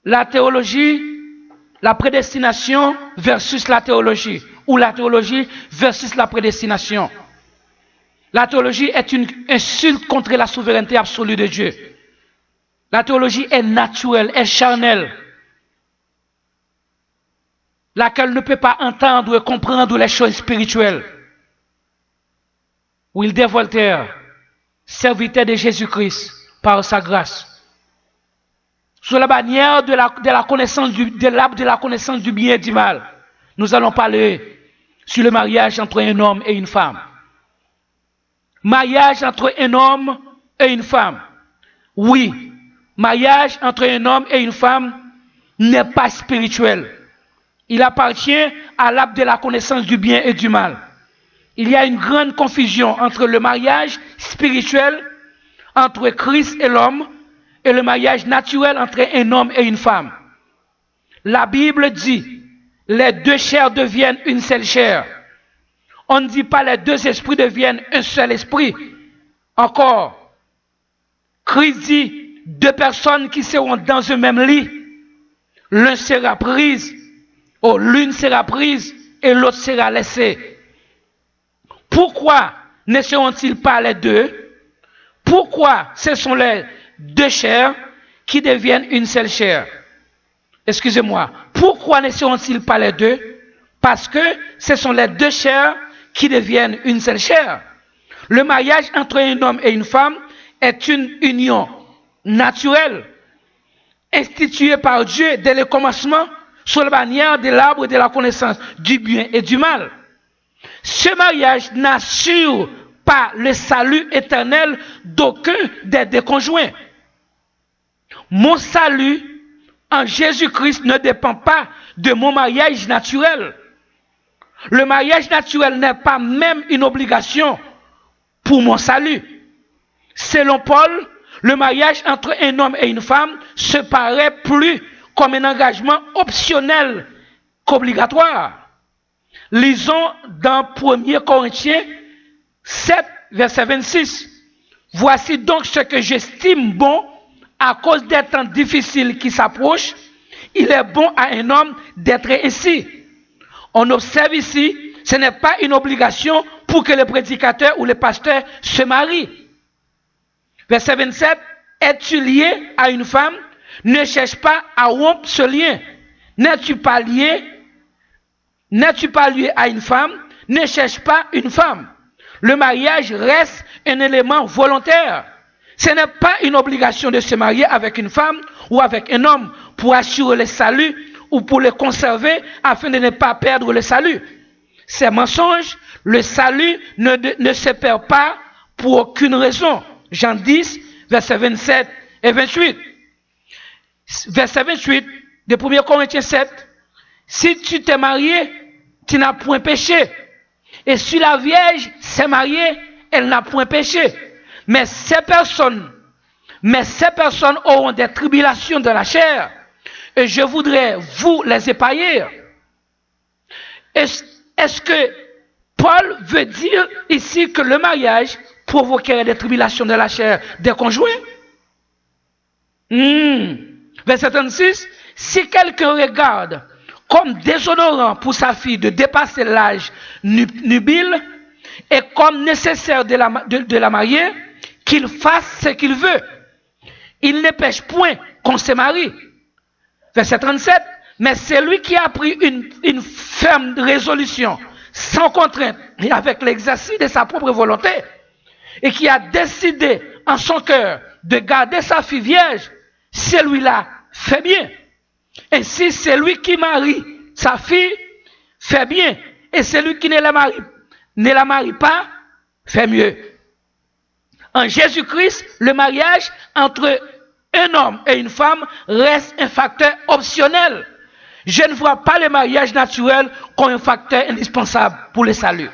la théologie, la prédestination versus la théologie, ou la théologie versus la prédestination. La théologie est une insulte contre la souveraineté absolue de Dieu. La théologie est naturelle, est charnelle, laquelle ne peut pas entendre et comprendre les choses spirituelles. Wilder Voltaire, serviteur de Jésus-Christ par sa grâce, sous la bannière de la connaissance de l'arbre de la connaissance du bien et du mal, nous allons parler sur le mariage entre un homme et une femme. Mariage entre un homme et une femme. Oui, mariage entre un homme et une femme n'est pas spirituel. Il appartient à l'arbre de la connaissance du bien et du mal. Il y a une grande confusion entre le mariage spirituel entre Christ et l'homme et le mariage naturel entre un homme et une femme. La Bible dit, les deux chairs deviennent une seule chair. On ne dit pas les deux esprits deviennent un seul esprit. Encore, Christ dit, deux personnes qui seront dans un même lit, l'une sera prise et l'autre sera laissée. Pourquoi ne seront-ils pas les deux? Pourquoi ce sont les deux chairs qui deviennent une seule chair? Excusez-moi. Pourquoi ne seront-ils pas les deux? Parce que ce sont les deux chairs qui deviennent une seule chair. Le mariage entre un homme et une femme est une union naturelle, instituée par Dieu dès le commencement, sous la bannière de l'arbre de la connaissance du bien et du mal. Ce mariage n'assure pas le salut éternel d'aucun des deux conjoints. Mon salut en Jésus-Christ ne dépend pas de mon mariage naturel. Le mariage naturel n'est pas même une obligation pour mon salut. Selon Paul, le mariage entre un homme et une femme se paraît plus comme un engagement optionnel qu'obligatoire. Lisons dans 1 Corinthiens 7, verset 26. Voici donc ce que j'estime bon à cause des temps difficiles qui s'approchent. Il est bon à un homme d'être ainsi. On observe ici, ce n'est pas une obligation pour que le prédicateur ou le pasteur se marie. Verset 27, es-tu lié à une femme? Ne cherche pas à rompre ce lien. N'es-tu pas lié à une femme? Ne cherche pas une femme. Le mariage reste un élément volontaire. Ce n'est pas une obligation de se marier avec une femme ou avec un homme pour assurer le salut ou pour le conserver afin de ne pas perdre le salut. C'est mensonge. Le salut ne se perd pas pour aucune raison. Jean 10, versets 27 et 28. Verset 28 de 1 Corinthiens 7. Si tu t'es marié, tu n'as point péché. Et si la Vierge s'est mariée, elle n'a point péché. Mais ces personnes auront des tribulations de la chair. Et je voudrais vous les épargner. Est-ce que Paul veut dire ici que le mariage provoquerait des tribulations de la chair des conjoints? Verset 36. Si quelqu'un regarde comme déshonorant pour sa fille de dépasser l'âge nubile et comme nécessaire de la marier, qu'il fasse ce qu'il veut. Il ne pêche point qu'on se marie. Verset 37. Mais c'est lui qui a pris une ferme résolution, sans contrainte et avec l'exercice de sa propre volonté, et qui a décidé en son cœur de garder sa fille vierge, celui-là fait bien. Ainsi, celui qui marie sa fille fait bien, et celui qui ne la marie pas fait mieux. En Jésus-Christ, le mariage entre un homme et une femme reste un facteur optionnel. Je ne vois pas le mariage naturel comme un facteur indispensable pour le salut.